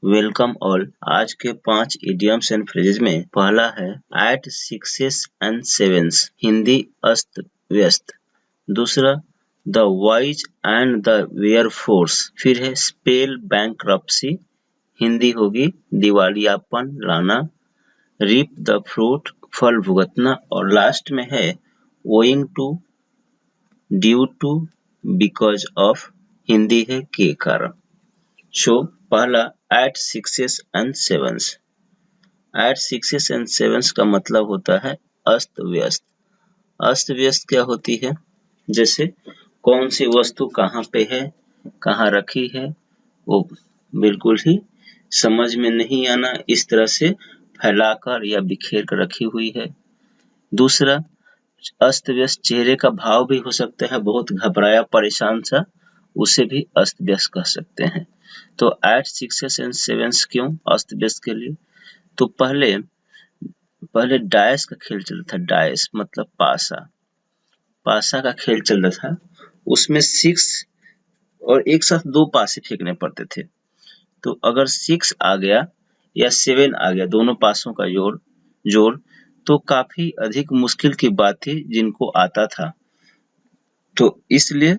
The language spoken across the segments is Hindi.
Welcome all. आज के 5 इडियम्स एंड फ्रेजेस में पहला है at sixes and sevens, Hindi अस्त व्यस्त। दूसरा the whys and the wherefores, फिर है स्पेल बैंक्रप्सी, हिंदी होगी दिवालियापन लाना। रीप द फ्रूट, फल भुगतना। और लास्ट में है owing to, due to, because of, Hindi है के कारण। सो पहला at sixes and sevens. At sixes and sevens का मतलब होता है अस्त व्यस्त। अस्त व्यस्त क्या होती है? जैसे कौन सी वस्तु कहाँ पे है, कहाँ रखी है, वो बिल्कुल ही समझ में नहीं आना, इस तरह से फैलाकर या बिखेर कर रखी हुई है। दूसरा अस्त व्यस्त चेहरे का भाव भी हो सकता है, बहुत घबराया परेशान सा, उसे भी अस्त व्यस्त कह सकते हैं। तो एट सिक्सेस एंड सेवेंस क्यों अस्त व्यस्त के लिए? तो पहले डायस का खेल चल रहा था। डायस मतलब पासा का खेल चल रहा था। उसमें 6 और एक साथ 2 पासे फेंकने पड़ते थे। तो अगर 6 आ गया या 7 आ गया, दोनों पासों का जोड़, तो काफी अधिक मुश्किल की बात थी जिनको आता था। तो इसलिए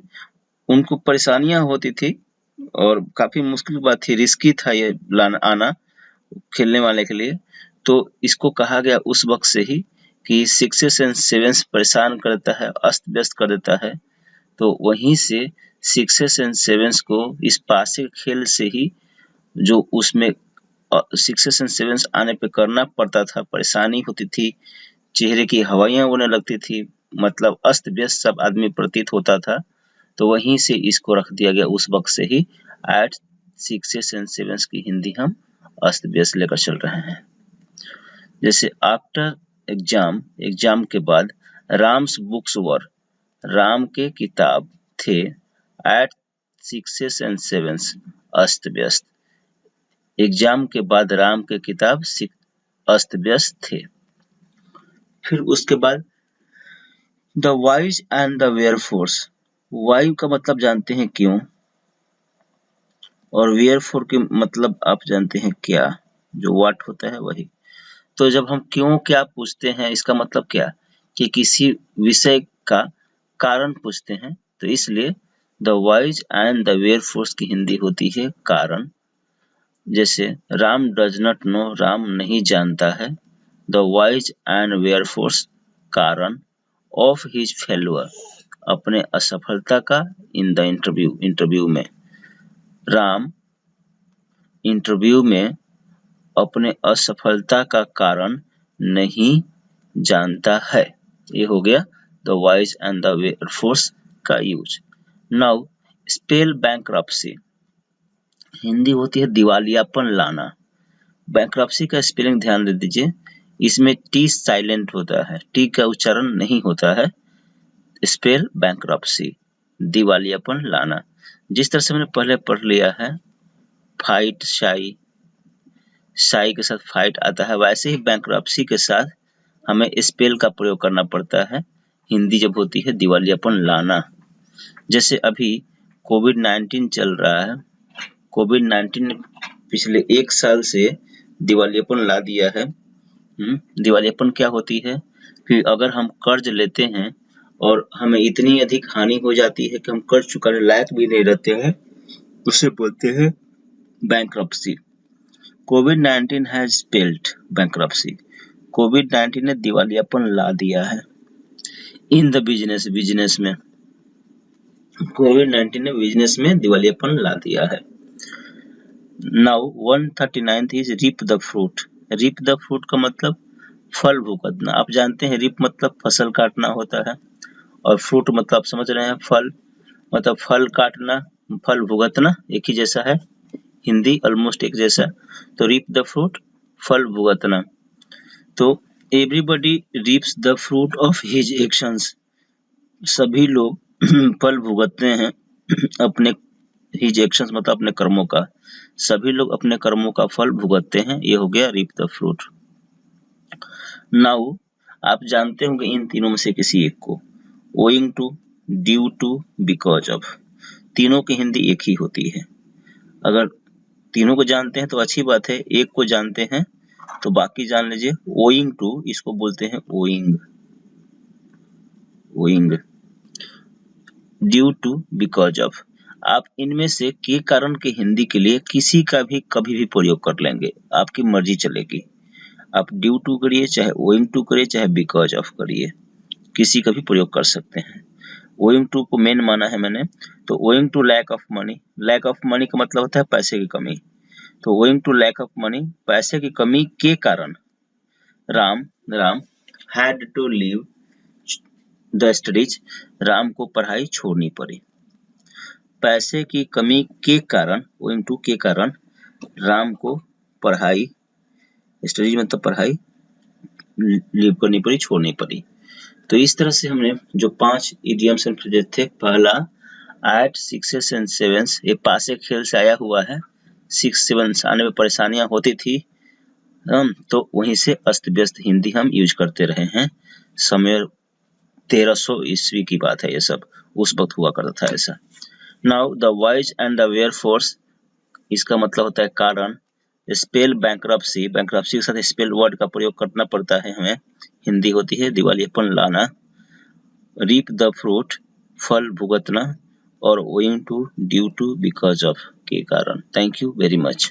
उनको परेशानियां होती थी और काफी मुश्किल बात थी, रिस्की था ये आना खेलने वाले के लिए। तो इसको कहा गया उस वक्त से ही कि सिक्सेस एंड सेवेंस परेशान करता है, अस्त व्यस्त कर देता है। तो वहीं से सिक्सेस एंड सेवेंस को इस पासे खेल से ही, जो उसमें सिक्सेस एंड सेवेंस आने पे करना पड़ता था, परेशानी होती थी, चेहरे की हवाइयां उड़ने लगती थी, मतलब अस्त व्यस्त सब आदमी प्रतीत होता था। तो वहीं से इसको रख दिया गया उस वक्त से ही। एट सिक्सेस एंड सेवेंस की हिंदी हम अस्त व्यस्त लेकर चल रहे हैं। जैसे आफ्टर एग्जाम के बाद राम्स बुक्स वर, राम के किताब थे। एट सिक्सेस एंड सेवेंस अस्त व्यस्त, एग्जाम के बाद राम के किताब अस्त व्यस्त थे। फिर उसके बाद the whys and the wherefores. Why का मतलब जानते हैं क्यों, और वेयर फोर के मतलब आप जानते हैं क्या, जो व्हाट होता है वही। तो जब हम क्यों क्या पूछते हैं, इसका मतलब क्या कि किसी विषय का कारण पूछते हैं। तो इसलिए the whys and the wherefores की हिंदी होती है कारण। जैसे Ram does not know, Ram नहीं जानता है। The whys and wherefores कारण ऑफ हिज फेल्यूर, अपने असफलता का, इन द इंटरव्यू में। राम इंटरव्यू में अपने असफलता का कारण नहीं जानता है। ये हो गया the whys and the wherefores का use. Now spell bankruptcy, Hindi होती है दिवालियापन लाना। बैंक्रप्सी का स्पेलिंग ध्यान दे दीजिए, इसमें टी साइलेंट होता है, टी का उच्चारण नहीं होता है। स्पेल बैंक्रप्सी, दिवालियापन लाना। जिस तरह से मैंने पहले पढ़ लिया है, फाइट शाई के साथ फाइट आता है, वैसे ही बैंक्रप्सी के साथ हमें स्पेल का प्रयोग करना पड़ता है। हिंदी जब होती है दिवालियापन लाना। जैसे अभी कोविड-19 चल रहा है, कोविड-19 ने पिछले 1 साल से दिवालियापन ला दिया है। दिवालियापन क्या होती है कि अगर हम कर्ज लेते हैं और हमें इतनी अधिक हानि हो जाती है कि हम कर्ज चुकाने लायक भी नहीं रहते हैं, उसे बोलते हैं bankruptcy. Covid has spelled bankruptcy, कोविड-19 ने दिवालियापन ला दिया है। इन द बिजनेस में, कोविड-19 ने बिजनेस में दिवालियापन ला दिया है। Now 139th is reap the fruit. Reap the fruit का मतलब फल भुगतना। आप जानते हैं रीप मतलब फसल काटना होता है, और फ्रूट मतलब समझ रहे हैं फल, मतलब फल काटना, फल भुगतना एक ही जैसा है, हिंदी ऑलमोस्ट एक जैसा। तो रीप द फ्रूट, फल भुगतना। तो everybody reefs the fruit of his actions, सभी लोग फल भुगतते हैं अपने, हिज एक्शंस मतलब अपने कर्मों का, सभी लोग अपने कर्मों का फल भुगतते हैं। ये हो गया रीप द फ्रूट। नाउ आप जानते होंगे इन तीनों में से किसी एक को, owing to, due to, because of, तीनों की हिंदी एक ही होती है। अगर तीनों को जानते हैं तो अच्छी बात है, एक को जानते हैं तो बाकी जान लीजिए। ओइंग टू, इसको बोलते हैं owing, owing. Due to, because of. आप इनमें से के कारण के हिंदी के लिए किसी का भी कभी भी प्रयोग कर लेंगे, आपकी मर्जी चलेगी। आप ड्यू टू करिए, चाहे ओइंग टू करिए, चाहे बिकॉज ऑफ करिए, किसी का भी प्रयोग कर सकते हैं। ओइंग टू को मेन माना है मैंने, तो owing to lack of money, lack of money का मतलब होता है पैसे की कमी, तो owing to lack of money, पैसे की कमी के कारण, Ram had to leave the studies, Ram को पढ़ाई छोड़नी पड़ी। पैसे की कमी के कारण, ओइंग टू के कारण, राम को पढ़ाई, स्टडीज मतलब पढ़ाई, लीव करनी पड़ी, छोड़नी पड़ी। तो इस तरह से हमने जो 5 इडियम्स एंड फ्रेजेस थे, पहला एट, सिक्सेस एंड सेवेंस, ये पासे खेल से आया हुआ है। 6, 7 आने में परेशानियां होती थी, तो वहीं से अस्त व्यस्त हिंदी हम यूज करते रहे हैं। समय 1300 ईस्वी की बात है, ये सब उस वक्त हुआ करता था ऐसा। Now the whys and the wherefores, इसका मतलब होता है कारण। स्पेल बैंक्रप्सी, बैंक्रप्सी के साथ स्पेल वर्ड का प्रयोग करना पड़ता है हमें, हिंदी होती है दिवालियापन लाना। रीप द फ्रूट, फल भुगतना, और owing to, due to, because of के कारण। Thank you very much.